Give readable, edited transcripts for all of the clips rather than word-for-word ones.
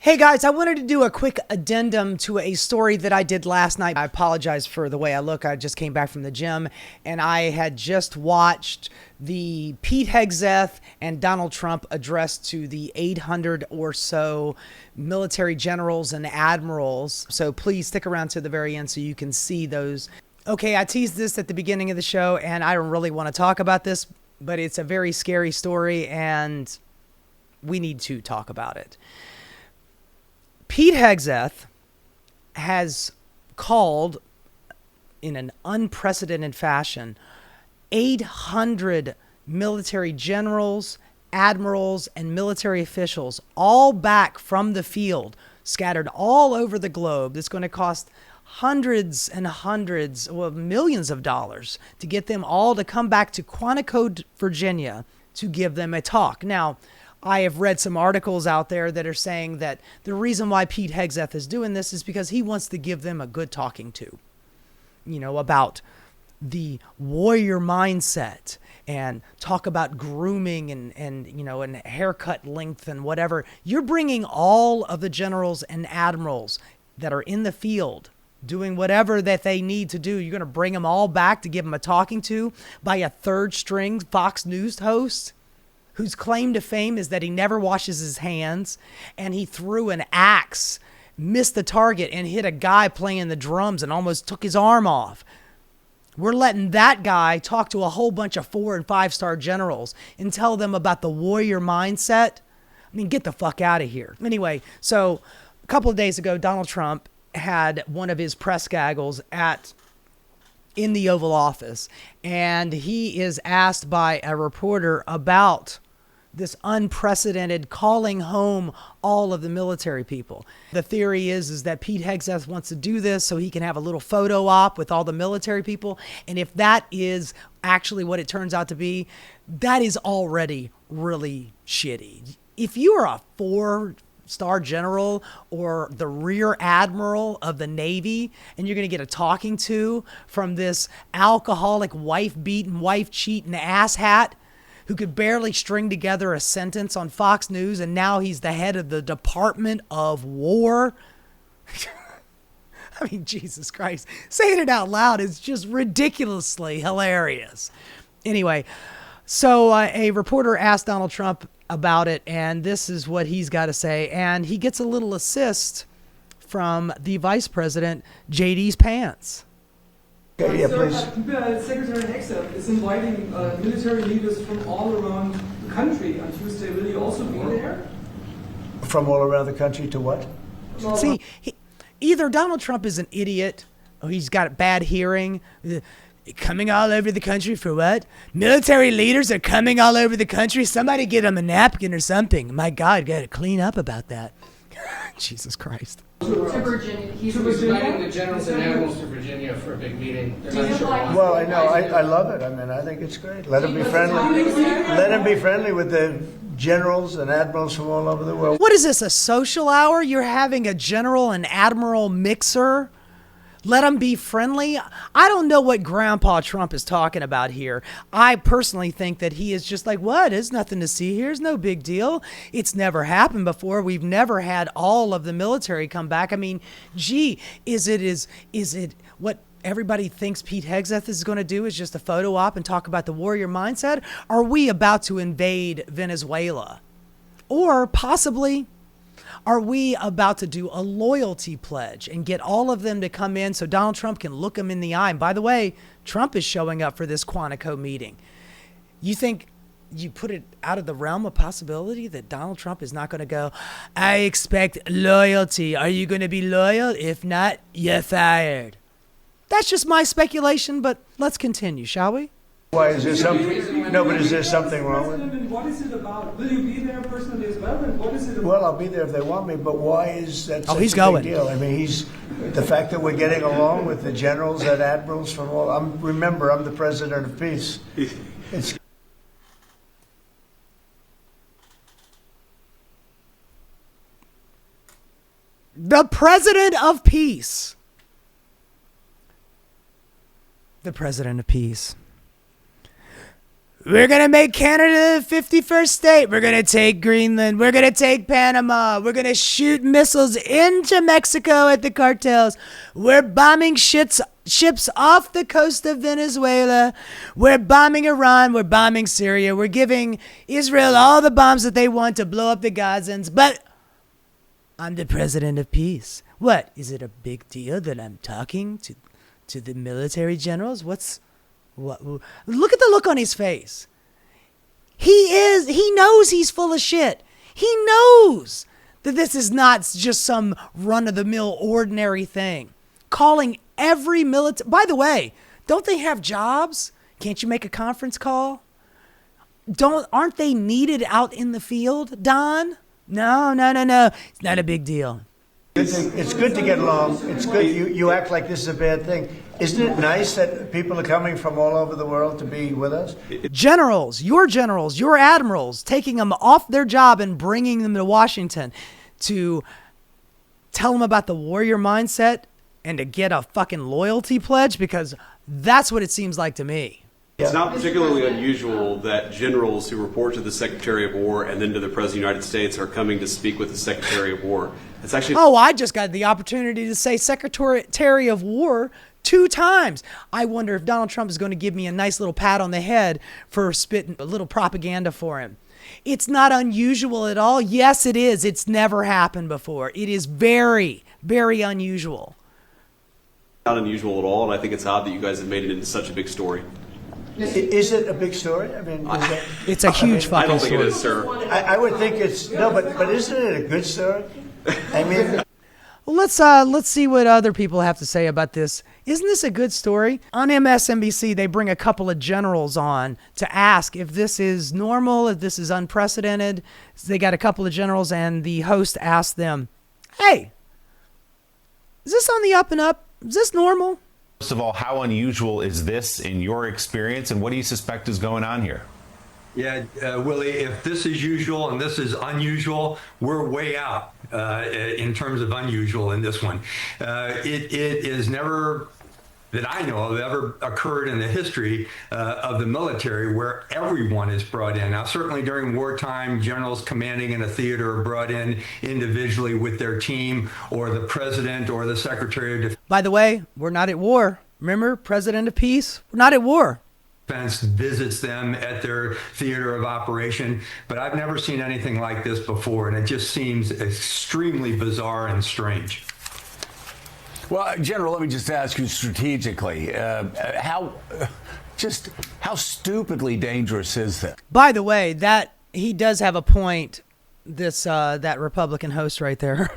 Hey guys, I wanted to do a quick addendum to a story that I did last night. I apologize for the way I look. I just came back from the gym and I had just watched the Pete Hegseth and Donald Trump address to the 800 or so military generals and admirals. So please stick around to the very end so you can see those. Okay, I teased this at the beginning of the show and I don't really want to talk about this, but it's a very scary story and we need to talk about it. Pete Hegseth has called, in an unprecedented fashion, 800 military generals, admirals, and military officials all back from the field, scattered all over the globe. It's going to cost hundreds and hundreds, well, millions of dollars to get them all to come back to Quantico, Virginia, to give them a talk. Now, I have read some articles out there that are saying that the reason why Pete Hegseth is doing this is because he wants to give them a good talking to, about the warrior mindset and talk about grooming and haircut length and whatever. You're bringing all of the generals and admirals that are in the field doing whatever that they need to do. You're going to bring them all back to give them a talking to by a third string Fox News host whose claim to fame is that he never washes his hands and he threw an axe, missed the target, and hit a guy playing the drums and almost took his arm off. We're letting that guy talk to a whole bunch of 4- and 5-star generals and tell them about the warrior mindset. I mean, get the fuck out of here. Anyway, so a couple of days ago, Donald Trump had one of his press gaggles in the Oval Office, and he is asked by a reporter about this unprecedented calling home all of the military people. The theory is that Pete Hegseth wants to do this so he can have a little photo op with all the military people. And if that is actually what it turns out to be, that is already really shitty. If you are a 4-star general or the rear admiral of the Navy and you're going to get a talking to from this alcoholic, wife-beaten, wife-cheating asshat who could barely string together a sentence on Fox News, and now he's the head of the Department of War. I mean, Jesus Christ. Saying it out loud is just ridiculously hilarious. Anyway, so a reporter asked Donald Trump about it, and this is what he's got to say. And he gets a little assist from the Vice President, JD's Pants. Yeah, please. Secretary Hegseth is inviting military leaders from all around the country on Tuesday. Will you also be there? From all around the country to what? See, either Donald Trump is an idiot or he's got bad hearing. Coming all over the country for what? Military leaders are coming all over the country. Somebody get them a napkin or something. My God, got to clean up about that. Jesus Christ. To Virginia. He's inviting the generals and admirals to Virginia for a big meeting. They're not sure why. Well, I know. I love it. I mean, I think it's great. Let him be friendly. Let him be friendly with the generals and admirals from all over the world. What is this, a social hour? You're having a general and admiral mixer? Let them be friendly? I don't know what Grandpa Trump is talking about here. I personally think that he is just like, what? There's nothing to see here. It's no big deal. It's never happened before. We've never had all of the military come back. I mean, gee, is it what everybody thinks Pete Hegseth is going to do is just a photo op and talk about the warrior mindset? Are we about to invade Venezuela? Or possibly, are we about to do a loyalty pledge and get all of them to come in so Donald Trump can look them in the eye? And by the way, Trump is showing up for this Quantico meeting. You think you put it out of the realm of possibility that Donald Trump is not going to go, I expect loyalty. Are you going to be loyal? If not, you're fired. That's just my speculation, but let's continue, shall we? Why is there something? No, but is there something wrong with it? What is it about? Will you be there personally as well? And what is it about? Well, I'll be there if they want me, but why is that such he's a going. big deal? I mean, the fact that we're getting along with the generals and admirals from all. Remember, I'm the president of peace. It's The president of peace. The president of peace. We're going to make Canada the 51st state. We're going to take Greenland. We're going to take Panama. We're going to shoot missiles into Mexico at the cartels. We're bombing ships off the coast of Venezuela. We're bombing Iran. We're bombing Syria. We're giving Israel all the bombs that they want to blow up the Gazans. But I'm the president of peace. What? Is it a big deal that I'm talking to the military generals? What? Look at the look on his face. He knows he's full of shit. He knows that this is not just some run-of-the-mill ordinary thing. Calling every military... By the way, don't they have jobs? Can't you make a conference call? Aren't they needed out in the field, Don? No. It's not a big deal. It's good to get along. It's good. You act like this is a bad thing. Isn't it nice that people are coming from all over the world to be with us? Generals, your admirals, taking them off their job and bringing them to Washington to tell them about the warrior mindset and to get a fucking loyalty pledge, because that's what it seems like to me. It's not particularly unusual that generals who report to the Secretary of War and then to the President of the United States are coming to speak with the Secretary of War. It's actually... Oh, I just got the opportunity to say Secretary of War 2 times. I wonder if Donald Trump is going to give me a nice little pat on the head for spitting a little propaganda for him. It's not unusual at all. Yes, it is. It's never happened before. It is very, very unusual. Not unusual at all, and I think it's odd that you guys have made it into such a big story. Is it a big story? I mean, it's a huge fucking story. I don't think it is, sir. I would think it's no, but isn't it a good story? I mean, well, let's see what other people have to say about this. Isn't this a good story? On MSNBC, they bring a couple of generals on to ask if this is normal, if this is unprecedented. So they got a couple of generals, and the host asked them, "Hey, is this on the up and up? Is this normal?" First of all, how unusual is this in your experience, and what do you suspect is going on here? Yeah, Willie, if this is usual and this is unusual, we're way out in terms of unusual in this one. It is never, that I know of, ever occurred in the history of the military where everyone is brought in. Now, certainly during wartime, generals commanding in a theater are brought in individually with their team, or the president or the secretary of defense. By the way, we're not at war. Remember, president of peace? We're not at war. Visits them at their theater of operation, but I've never seen anything like this before, and it just seems extremely bizarre and strange. Well, General, let me just ask you strategically, how stupidly dangerous is this? By the way, that he does have a point. This that Republican host right there.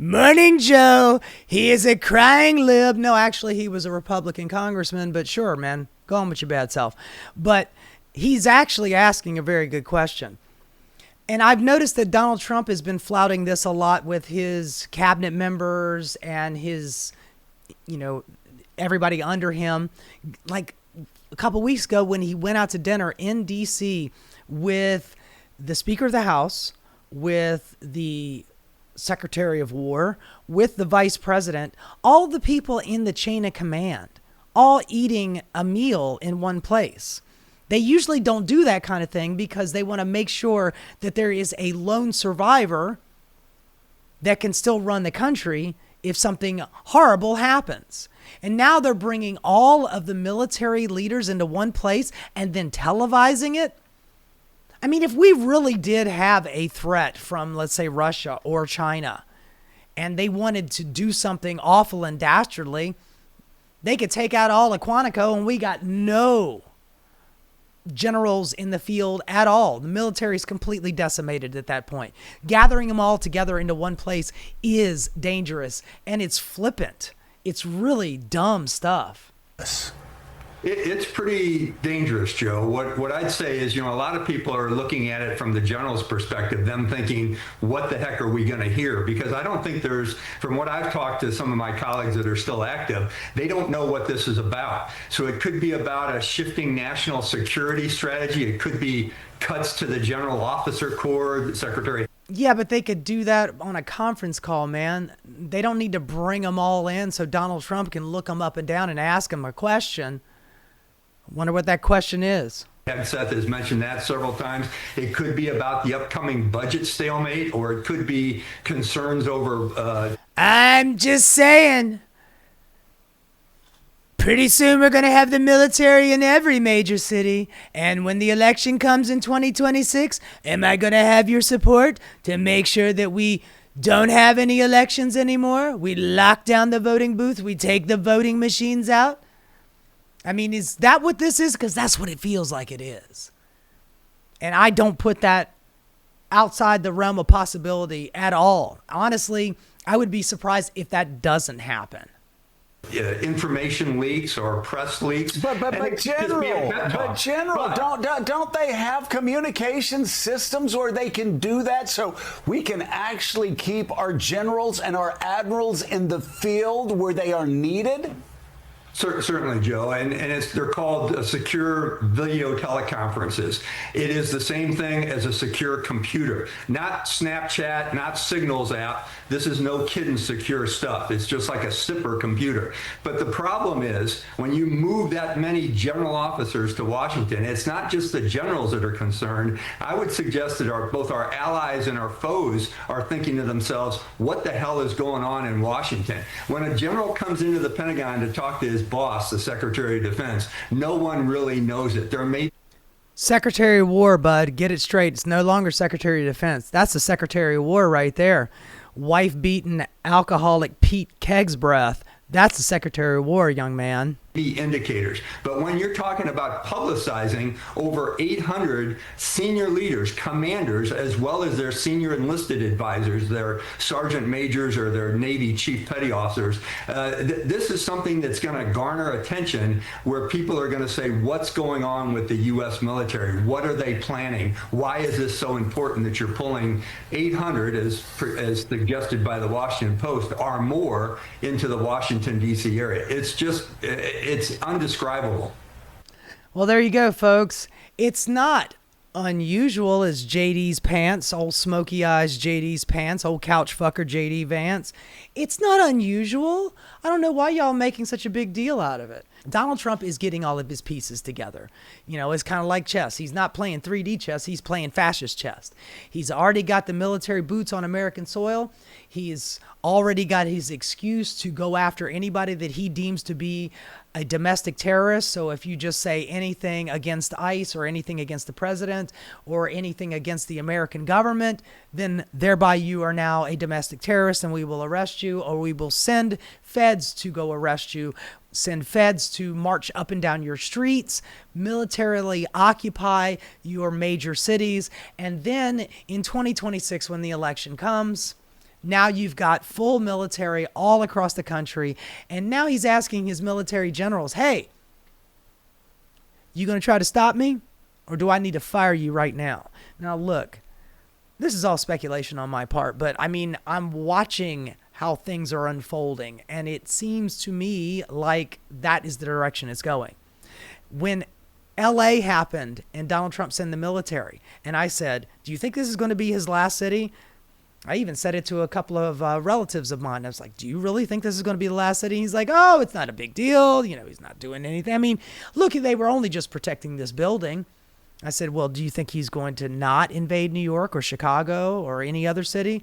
Morning, Joe. He is a crying lib. No, actually, he was a Republican congressman, but sure, man, go on with your bad self. But he's actually asking a very good question. And I've noticed that Donald Trump has been flouting this a lot with his cabinet members and his, everybody under him. Like a couple weeks ago when he went out to dinner in D.C. with the Speaker of the House, with the Secretary of War, with the Vice President, all the people in the chain of command, all eating a meal in one place. They usually don't do that kind of thing because they want to make sure that there is a lone survivor that can still run the country if something horrible happens. And now they're bringing all of the military leaders into one place and then televising it. I mean, if we really did have a threat from, let's say, Russia or China, and they wanted to do something awful and dastardly, they could take out all of Quantico and we got no generals in the field at all. The military is completely decimated at that point. Gathering them all together into one place is dangerous, and it's flippant. It's really dumb stuff. It's pretty dangerous, Joe. What I'd say is, a lot of people are looking at it from the general's perspective, them thinking, what the heck are we going to hear? Because I don't think from what I've talked to some of my colleagues that are still active, they don't know what this is about. So it could be about a shifting national security strategy. It could be cuts to the General Officer Corps, the Secretary. Yeah, but they could do that on a conference call, man. They don't need to bring them all in so Donald Trump can look them up and down and ask them a question. Wonder what that question is. Hegseth has mentioned that several times. It could be about the upcoming budget stalemate, or it could be concerns over. I'm just saying. Pretty soon we're going to have the military in every major city. And when the election comes in 2026, am I going to have your support to make sure that we don't have any elections anymore? We lock down the voting booth. We take the voting machines out. I mean, is that what this is? Because that's what it feels like it is. And I don't put that outside the realm of possibility at all. Honestly, I would be surprised if that doesn't happen. Information leaks or press leaks. But General, don't they have communication systems where they can do that so we can actually keep our generals and our admirals in the field where they are needed? Certainly, Joe, and they're called secure video teleconferences. It is the same thing as a secure computer, not Snapchat, not Signals app. This is no kidding secure stuff. It's just like a zipper computer. But the problem is when you move that many general officers to Washington, it's not just the generals that are concerned. I would suggest that both our allies and our foes are thinking to themselves, what the hell is going on in Washington? When a general comes into the Pentagon to talk to his boss, the Secretary of Defense, no one really knows it. There may Secretary of War, bud, get it straight. It's no longer Secretary of Defense. That's the Secretary of War right there. Wife-beaten alcoholic Pete Kegsbreath. That's the Secretary of War, young man. Indicators. But when you're talking about publicizing over 800 senior leaders, commanders, as well as their senior enlisted advisors, their sergeant majors or their Navy chief petty officers, this is something that's going to garner attention where people are going to say, what's going on with the U.S. military? What are they planning? Why is this so important that you're pulling 800, as suggested by the Washington Post, or more into the Washington, D.C. area? It's undescribable. Well, there you go, folks. It's not unusual as JD's pants, old smoky eyes JD's pants, old couch fucker JD Vance. It's not unusual. I don't know why y'all making such a big deal out of it. Donald Trump is getting all of his pieces together. You know, it's kind of like chess. He's not playing 3D chess. He's playing fascist chess. He's already got the military boots on American soil. He's already got his excuse to go after anybody that he deems to be a domestic terrorist. So if you just say anything against ICE or anything against the president or anything against the American government, then thereby you are now a domestic terrorist and we will arrest you, or we will send feds to go arrest you, send feds to march up and down your streets, militarily occupy your major cities. And then in 2026, when the election comes, now you've got full military all across the country. And now he's asking his military generals, hey, you going to try to stop me? Or do I need to fire you right now? Now, look, this is all speculation on my part, but I mean, I'm watching how things are unfolding, and it seems to me like that is the direction it's going. When LA happened and Donald Trump sent the military, and I said, do you think this is going to be his last city? I even said it to a couple of relatives of mine. I was like, do you really think this is going to be the last city? He's like, oh, it's not a big deal. You know, he's not doing anything. I mean, look, they were only just protecting this building. I said, well, do you think he's going to not invade New York or Chicago or any other city?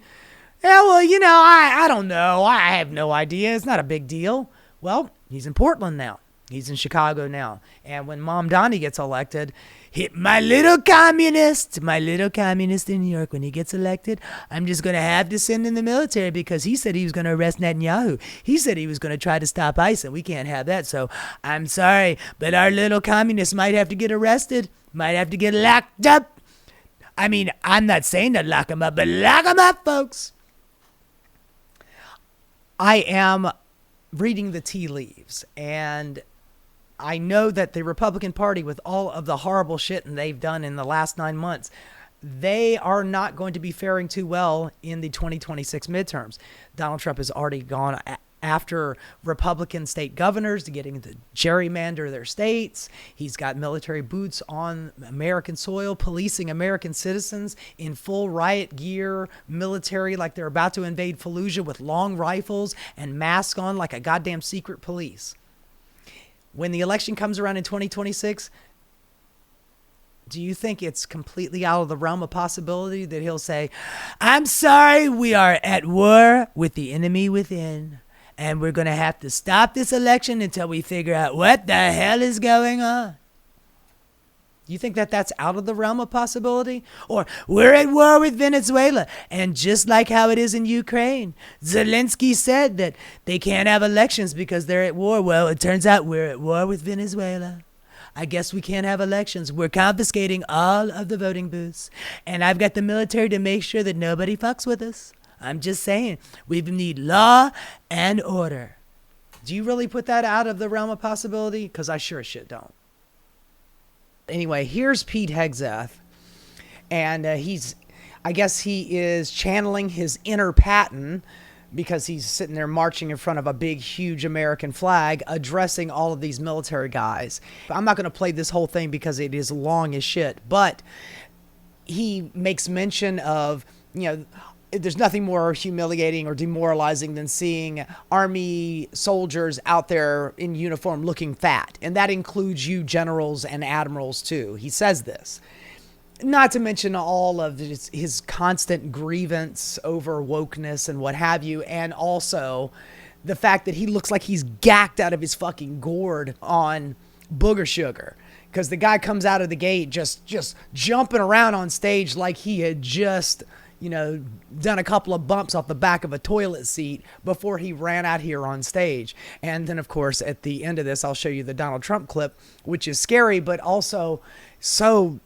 Yeah, well, you know, I don't know. I have no idea. It's not a big deal. Well, he's in Portland now. He's in Chicago now. And when Mom Donnie gets elected, my little communist in New York, when he gets elected, I'm just going to have to send in the military because he said he was going to arrest Netanyahu. He said he was going to try to stop ICE, and we can't have that. So I'm sorry, but our little communist might have to get arrested, might have to get locked up. I mean, I'm not saying to lock him up, but lock him up, folks. I am reading the tea leaves, and I know that the Republican Party, with all of the horrible shit and they've done in the last 9 months, they are not going to be faring too well in the 2026 midterms. Donald Trump has already gone after Republican state governors to getting to gerrymander their states. He's got military boots on American soil, policing American citizens in full riot gear, military like they're about to invade Fallujah with long rifles and masks on like a goddamn secret police. when the election comes around in 2026, do you think it's completely out of the realm of possibility that he'll say, I'm sorry, we are at war with the enemy within, and we're going to have to stop this election until we figure out what the hell is going on? You think that that's out of the realm of possibility? Or we're at war with Venezuela, and just like how it is in Ukraine, Zelensky said that they can't have elections because they're at war. Well, it turns out we're at war with Venezuela. I guess we can't have elections. We're confiscating all of the voting booths. And I've got the military to make sure that nobody fucks with us. I'm just saying, we need law and order. Do you really put that out of the realm of possibility? Because I sure as shit don't. Anyway, here's Pete Hegseth. And I guess he is channeling his inner Patton, because he's sitting there marching in front of a big, huge American flag, addressing all of these military guys. I'm not going to play this whole thing because it is long as shit, but he makes mention of, there's nothing more humiliating or demoralizing than seeing Army soldiers out there in uniform looking fat. And that includes you generals and admirals too. He says this. Not to mention all of his constant grievance over wokeness and what have you, and also the fact that he looks like he's gacked out of his fucking gourd on booger sugar. Because the guy comes out of the gate just jumping around on stage like he had just, done a couple of bumps off the back of a toilet seat before he ran out here on stage. And then, of course, at the end of this, I'll show you the Donald Trump clip, which is scary, but also so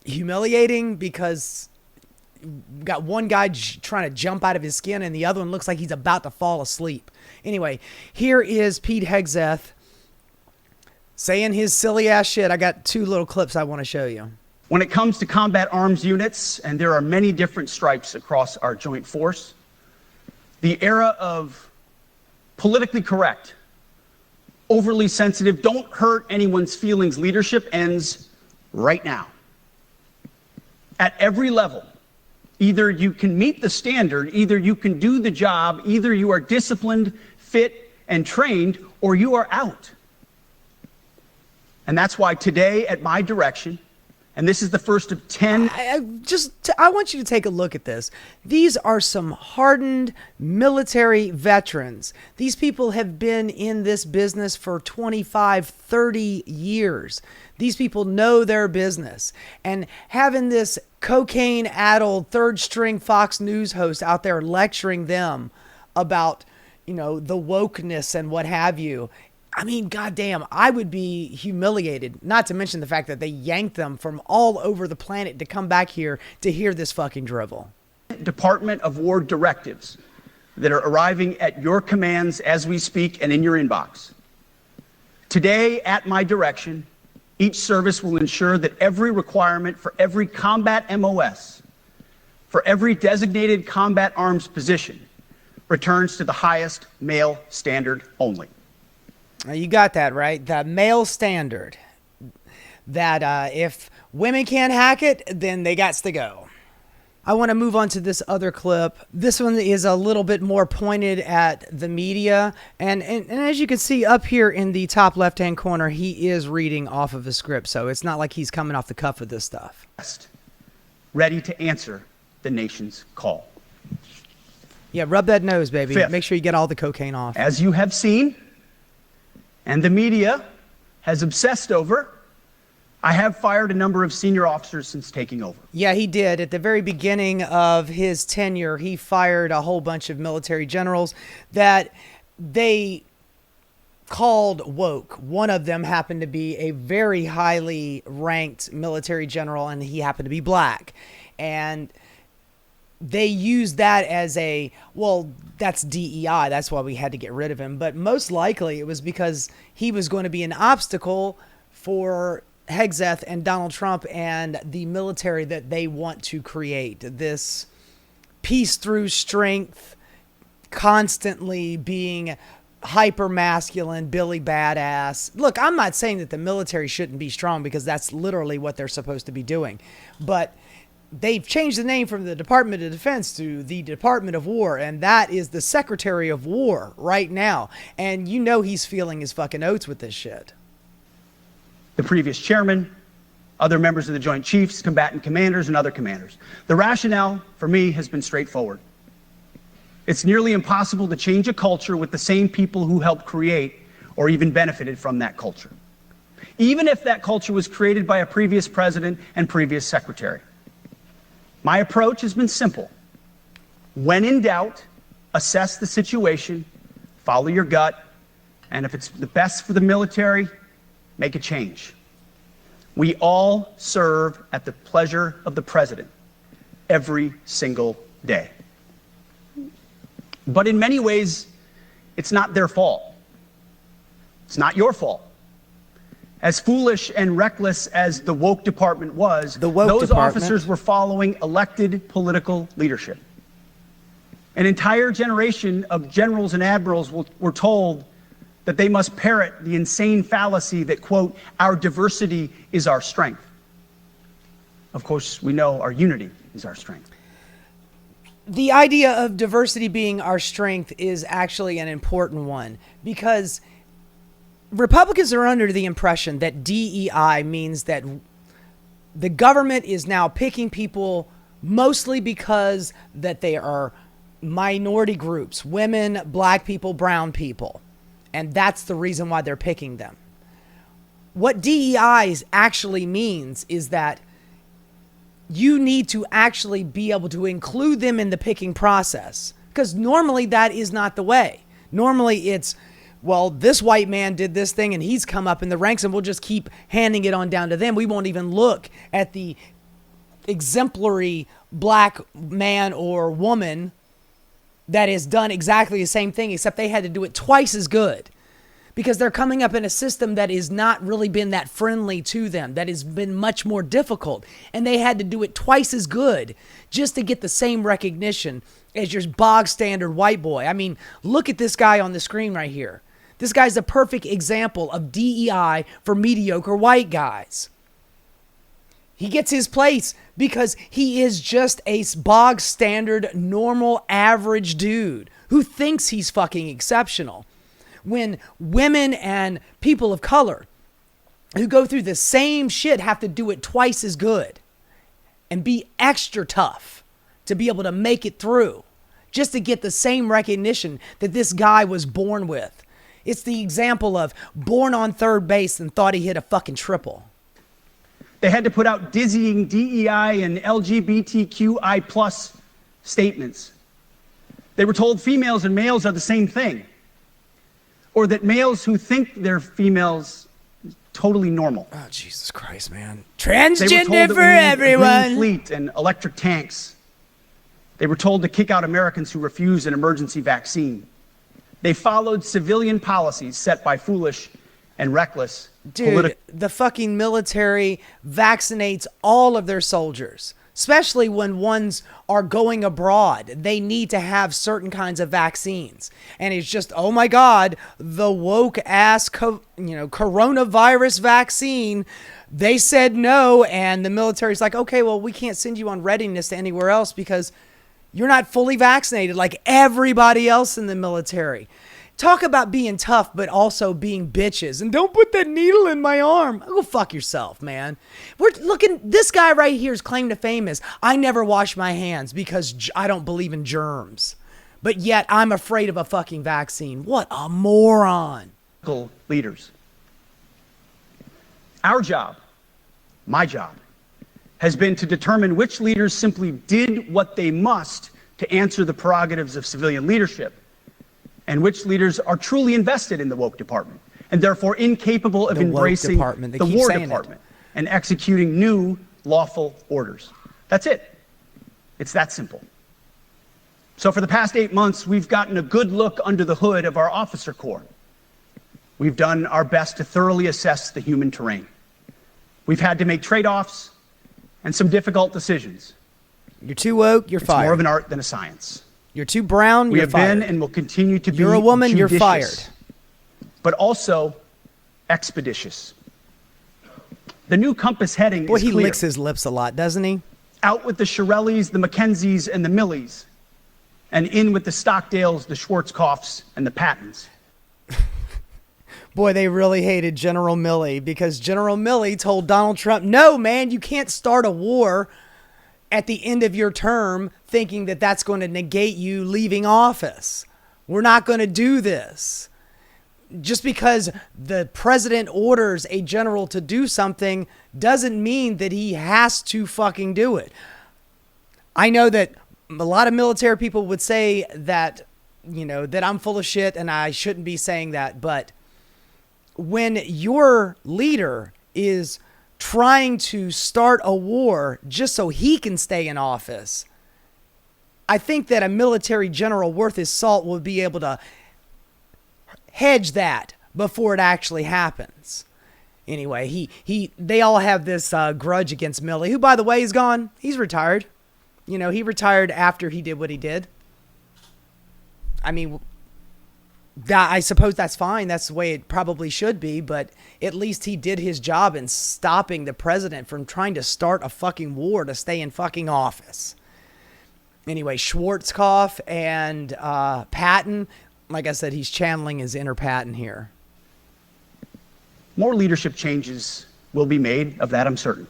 humiliating, because we've got one guy trying to jump out of his skin and the other one looks like he's about to fall asleep. Anyway, here is Pete Hegseth saying his silly ass shit. I got two little clips I want to show you. When it comes to combat arms units, and there are many different stripes across our joint force, the era of politically correct, overly sensitive, don't hurt anyone's feelings leadership ends right now. At every level, either you can meet the standard, either you can do the job, either you are disciplined, fit, and trained, or you are out. And that's why today, at my direction, and this is the first of 10. I want you to take a look at this. These are some hardened military veterans. These people have been in this business for 25, 30 years. These people know their business. And having this cocaine-addled third-string Fox News host out there lecturing them about, the wokeness and what have you. I mean, goddamn, I would be humiliated, not to mention the fact that they yanked them from all over the planet to come back here to hear this fucking drivel. Department of War directives that are arriving at your commands as we speak and in your inbox. Today, at my direction, each service will ensure that every requirement for every combat MOS, for every designated combat arms position, returns to the highest male standard only. Now you got that, right? The male standard. That if women can't hack it, then they gots to go. I want to move on to this other clip. This one is a little bit more pointed at the media. And as you can see up here in the top left-hand corner, he is reading off of a script. So it's not like he's coming off the cuff with this stuff. Ready to answer the nation's call. Yeah, rub that nose, baby. Fifth, make sure you get all the cocaine off. As you have seen, and the media has obsessed over, I have fired a number of senior officers since taking over. Yeah, he did. At the very beginning of his tenure, he fired a whole bunch of military generals that they called woke. One of them happened to be a very highly ranked military general, and he happened to be black. And they used that as that's DEI. That's why we had to get rid of him. But most likely it was because he was going to be an obstacle for Hegseth and Donald Trump and the military that they want to create. This peace through strength, constantly being hyper masculine, Billy badass. Look, I'm not saying that the military shouldn't be strong, because that's literally what they're supposed to be doing. But they've changed the name from the Department of Defense to the Department of War, and that is the Secretary of War right now. And you know he's feeling his fucking oats with this shit. The previous chairman, other members of the Joint Chiefs, combatant commanders, and other commanders. The rationale for me has been straightforward. It's nearly impossible to change a culture with the same people who helped create or even benefited from that culture, even if that culture was created by a previous president and previous secretary. My approach has been simple. When in doubt, assess the situation, follow your gut, and if it's the best for the military, make a change. We all serve at the pleasure of the president every single day. But in many ways, it's not their fault. It's not your fault. As foolish and reckless as the woke department was, those officers were following elected political leadership. An entire generation of generals and admirals were told that they must parrot the insane fallacy that, quote, our diversity is our strength. Of course, we know our unity is our strength. The idea of diversity being our strength is actually an important one, because Republicans are under the impression that DEI means that the government is now picking people mostly because that they are minority groups, women, black people, brown people. And that's the reason why they're picking them. What DEI actually means is that you need to actually be able to include them in the picking process, because normally that is not the way. Normally it's, well, this white man did this thing and he's come up in the ranks and we'll just keep handing it on down to them. We won't even look at the exemplary black man or woman that has done exactly the same thing, except they had to do it twice as good, because they're coming up in a system that has not really been that friendly to them, that has been much more difficult, and they had to do it twice as good just to get the same recognition as your bog standard white boy. I mean, look at this guy on the screen right here. This guy's a perfect example of DEI for mediocre white guys. He gets his place because he is just a bog standard, normal, average dude who thinks he's fucking exceptional. When women and people of color who go through the same shit have to do it twice as good and be extra tough to be able to make it through just to get the same recognition that this guy was born with. It's the example of born on third base and thought he hit a fucking triple. They had to put out dizzying DEI and LGBTQI plus statements. They were told females and males are the same thing, or that males who think they're females totally normal. Oh, Jesus Christ, man. Transgender for everyone. A green fleet and electric tanks. They were told to kick out Americans who refuse an emergency vaccine. They followed civilian policies set by foolish and reckless the fucking military vaccinates all of their soldiers, especially when ones are going abroad. They need to have certain kinds of vaccines. And it's just, oh my God, the woke ass, coronavirus vaccine. They said no. And the military's like, okay, well, we can't send you on readiness to anywhere else because you're not fully vaccinated like everybody else in the military. Talk about being tough, but also being bitches. And don't put that needle in my arm. Go fuck yourself, man. We're looking, this guy right here's claim to fame is, I never wash my hands because I don't believe in germs. But yet I'm afraid of a fucking vaccine. What a moron. Leaders. Our job, my job, has been to determine which leaders simply did what they must to answer the prerogatives of civilian leadership, and which leaders are truly invested in the woke department and therefore incapable of embracing the war department and executing new lawful orders. That's it. It's that simple. So for the past 8 months, we've gotten a good look under the hood of our officer corps. We've done our best to thoroughly assess the human terrain. We've had to make trade-offs and some difficult decisions. You're too woke, you're fired. It's more of an art than a science. You're too brown, you're fired. We have been and will continue to be You're a woman, judicious, you're fired. But also expeditious. The new compass heading is clear. He licks his lips a lot, doesn't he? Out with the Shirellis, the Mackenzies, and the Millies, and in with the Stockdales, the Schwarzkopfs, and the Pattons. Boy, they really hated General Milley because General Milley told Donald Trump, no, man, you can't start a war at the end of your term thinking that that's going to negate you leaving office. We're not going to do this. Just because the president orders a general to do something doesn't mean that he has to fucking do it. I know that a lot of military people would say that, you know, that I'm full of shit and I shouldn't be saying that, but when your leader is trying to start a war just so he can stay in office, I think that a military general worth his salt will be able to hedge that before it actually happens. Anyway, they all have this grudge against Milley, who, by the way, is gone. He's retired. You know, he retired after he did what he did. I mean, I suppose that's fine. That's the way it probably should be. But at least he did his job in stopping the president from trying to start a fucking war to stay in fucking office. Anyway, Schwarzkopf and Patton, like I said, he's channeling his inner Patton here. More leadership changes will be made, of that I'm certain.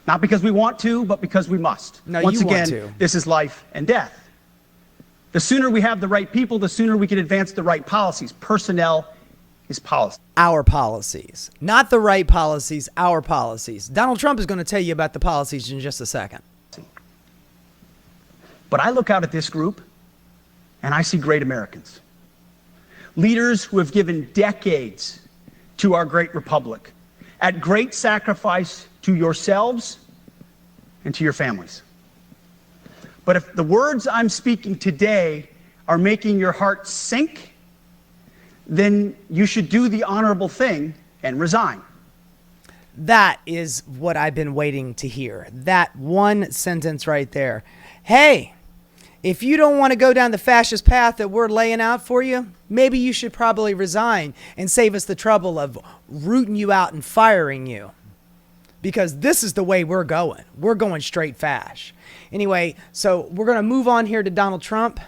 Not because we want to, but because we must. No, Once you again, want to. This is life and death. The sooner we have the right people, the sooner we can advance the right policies. Personnel is policy. Our policies. Not the right policies, our policies. Donald Trump is going to tell you about the policies in just a second. But I look out at this group and I see great Americans. Leaders who have given decades to our great republic at great sacrifice to yourselves and to your families. But if the words I'm speaking today are making your heart sink, then you should do the honorable thing and resign. That is what I've been waiting to hear. That one sentence right there. Hey, if you don't want to go down the fascist path that we're laying out for you, maybe you should probably resign and save us the trouble of rooting you out and firing you. Because this is the way we're going. We're going straight fash. Anyway, so we're going to move on here to Donald Trump.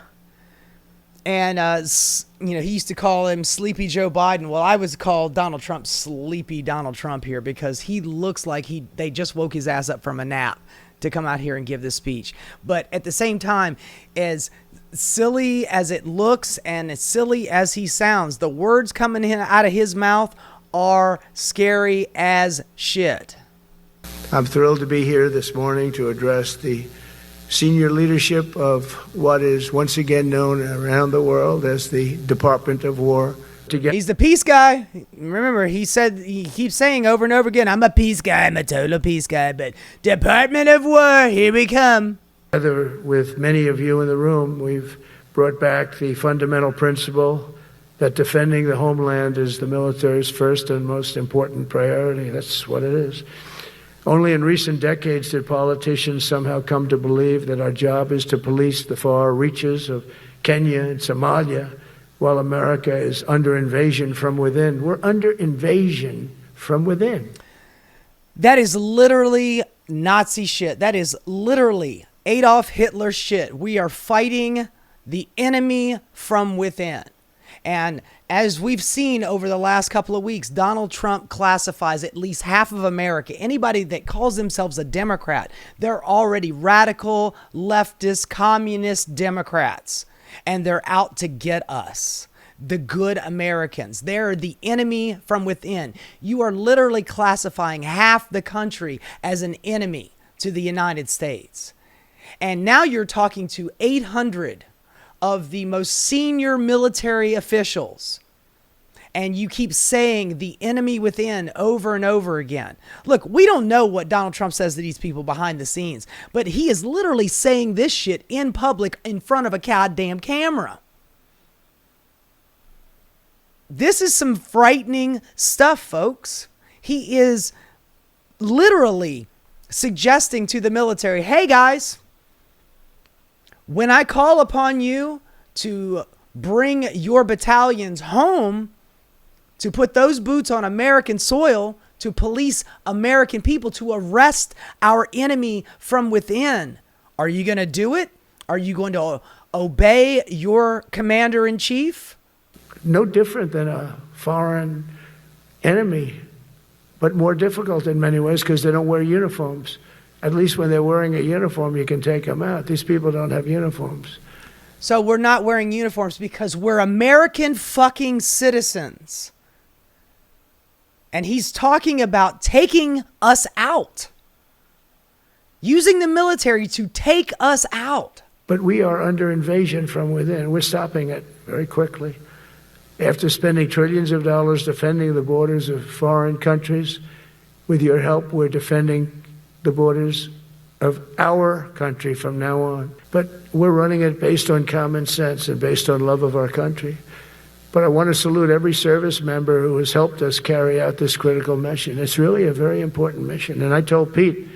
And, you know, he used to call him Sleepy Joe Biden. Well, I was called Donald Trump Sleepy Donald Trump here because he looks like they just woke his ass up from a nap to come out here and give this speech. But at the same time, as silly as it looks and as silly as he sounds, the words coming in out of his mouth are scary as shit. I'm thrilled to be here this morning to address the senior leadership of what is once again known around the world as the Department of War. He's the peace guy. Remember, he keeps saying over and over again, I'm a peace guy, I'm a total peace guy, but Department of War, here we come. Together with many of you in the room, we've brought back the fundamental principle that defending the homeland is the military's first and most important priority. That's what it is. Only in recent decades did politicians somehow come to believe that our job is to police the far reaches of Kenya and Somalia, while America is under invasion from within. We're under invasion from within. That is literally Nazi shit. That is literally Adolf Hitler shit. We are fighting the enemy from within. And as we've seen over the last couple of weeks, Donald Trump classifies at least half of America. Anybody that calls themselves a Democrat, they're already radical, leftist, communist Democrats. And they're out to get us, the good Americans. They're the enemy from within. You are literally classifying half the country as an enemy to the United States. And now you're talking to 800 of the most senior military officials. And you keep saying the enemy within over and over again. Look, we don't know what Donald Trump says to these people behind the scenes, but he is literally saying this shit in public in front of a goddamn camera. This is some frightening stuff, folks. He is literally suggesting to the military, hey guys, when I call upon you to bring your battalions home, to put those boots on American soil, to police American people, to arrest our enemy from within. Are you going to do it? Are you going to obey your commander-in-chief? No different than a foreign enemy, but more difficult in many ways because they don't wear uniforms. At least when they're wearing a uniform, you can take them out. These people don't have uniforms. So we're not wearing uniforms because we're American fucking citizens. And he's talking about taking us out. Using the military to take us out. But we are under invasion from within. We're stopping it very quickly. After spending trillions of dollars defending the borders of foreign countries, with your help, we're defending the borders of our country from now on. But we're running it based on common sense and based on love of our country. But I want to salute every service member who has helped us carry out this critical mission. It's really a very important mission. And I told Pete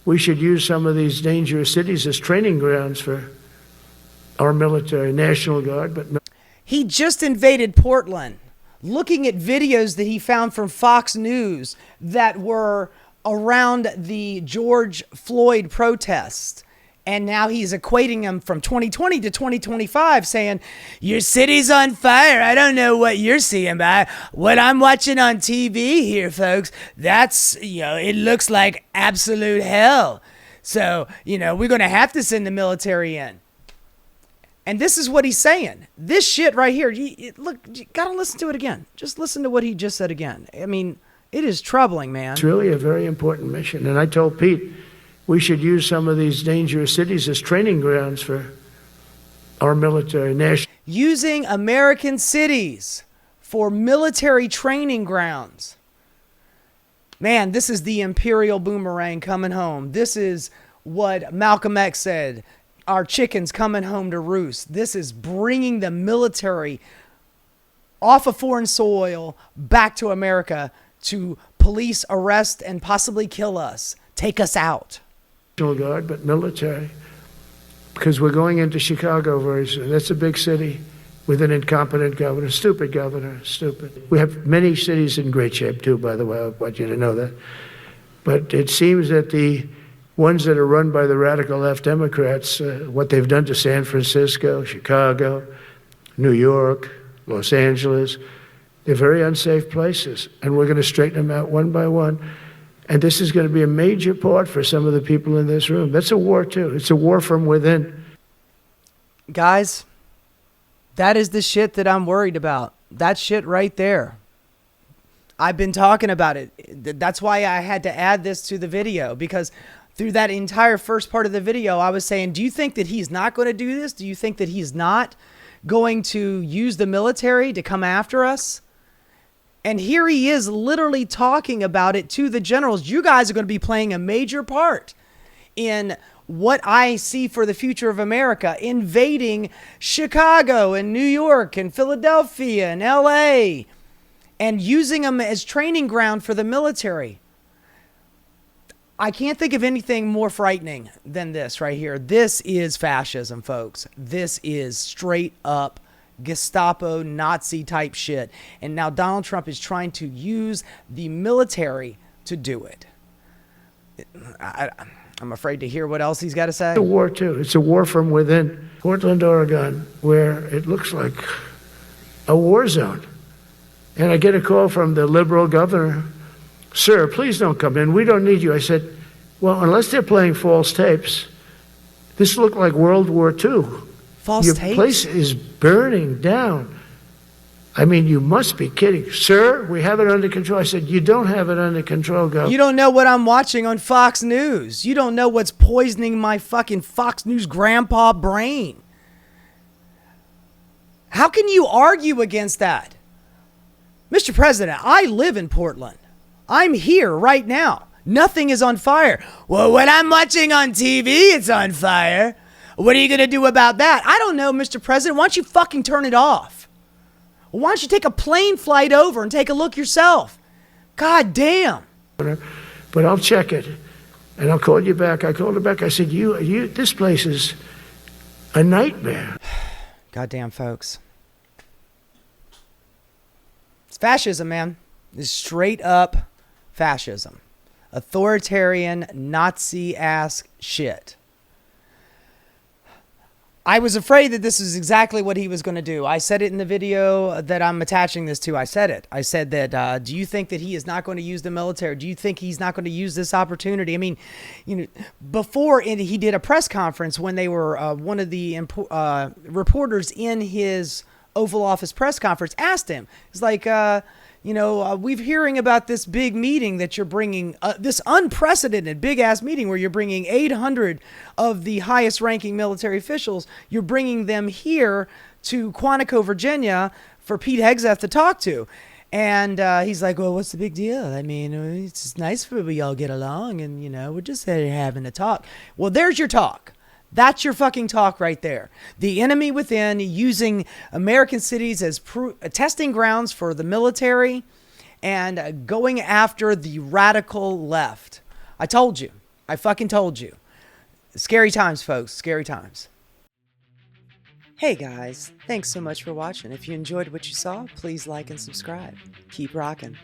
we should use some of these dangerous cities as training grounds for our military, National Guard. But he just invaded Portland, looking at videos that he found from Fox News that were around the George Floyd protests. And now he's equating them from 2020 to 2025, saying, your city's on fire. I don't know what you're seeing, but what I'm watching on TV here, folks, that's, it looks like absolute hell. So, we're going to have to send the military in. And this is what he's saying. This shit right here, look, you got to listen to it again. Just listen to what he just said again. I mean, it is troubling, man. It's really a very important mission. And I told Pete we should use some of these dangerous cities as training grounds for our military. Using American cities for military training grounds. Man, this is the imperial boomerang coming home. This is what Malcolm X said. Our chickens coming home to roost. This is bringing the military off of foreign soil back to America to police, arrest, and possibly kill us. Take us out. National Guard, but military. Because we're going into Chicago very soon. That's a big city with an incompetent governor. Stupid governor. Stupid. We have many cities in great shape, too, by the way. I want you to know that. But it seems that the ones that are run by the radical left Democrats, what they've done to San Francisco, Chicago, New York, Los Angeles, they're very unsafe places. And we're going to straighten them out one by one. And this is going to be a major part for some of the people in this room. That's a war, too. It's a war from within. Guys, that is the shit that I'm worried about. That shit right there. I've been talking about it. That's why I had to add this to the video, because through that entire first part of the video, I was saying, do you think that he's not going to do this? Do you think that he's not going to use the military to come after us? And here he is literally talking about it to the generals. You guys are going to be playing a major part in what I see for the future of America, invading Chicago and New York and Philadelphia and LA and using them as training ground for the military. I can't think of anything more frightening than this right here. This is fascism, folks. This is straight up Gestapo, Nazi type shit. And now Donald Trump is trying to use the military to do it. I'm afraid to hear what else he's got to say. It's a war, too. It's a war from within. Portland, Oregon, where it looks like a war zone. And I get a call from the liberal governor. Sir, please don't come in. We don't need you. I said, well, unless they're playing false tapes, this looked like World War II. False tapes? Your place is burning down. I mean, you must be kidding. Sir, we have it under control. I said, you don't have it under control, Governor. You don't know what I'm watching on Fox News. You don't know what's poisoning my fucking Fox News grandpa brain. How can you argue against that? Mr. President, I live in Portland. I'm here right now. Nothing is on fire. Well, what I'm watching on TV, it's on fire. What are you going to do about that? I don't know, Mr. President. Why don't you fucking turn it off? Why don't you take a plane flight over and take a look yourself? God damn. But I'll check it, and I'll call you back. I called her back. I said, this place is a nightmare. Goddamn, folks. It's fascism, man. It's straight up fascism. Authoritarian, Nazi-ass shit. I was afraid that this is exactly what he was going to do. I said it in the video that I'm attaching this to. I said it. I said that, do you think that he is not going to use the military? Do you think he's not going to use this opportunity? I mean, before he did a press conference when they were, one of the reporters in his Oval Office press conference asked him, it's like, we've hearing about this big meeting that you're bringing, this unprecedented big-ass meeting where you're bringing 800 of the highest-ranking military officials. You're bringing them here to Quantico, Virginia, for Pete Hegseth to talk to. And he's like, well, what's the big deal? I mean, it's just nice for we all get along, and, we're just having a talk. Well, there's your talk. That's your fucking talk right there. The enemy within, using American cities as testing grounds for the military and going after the radical left. I told you. I fucking told you. Scary times, folks. Scary times. Hey guys, thanks so much for watching. If you enjoyed what you saw, please like and subscribe. Keep rocking.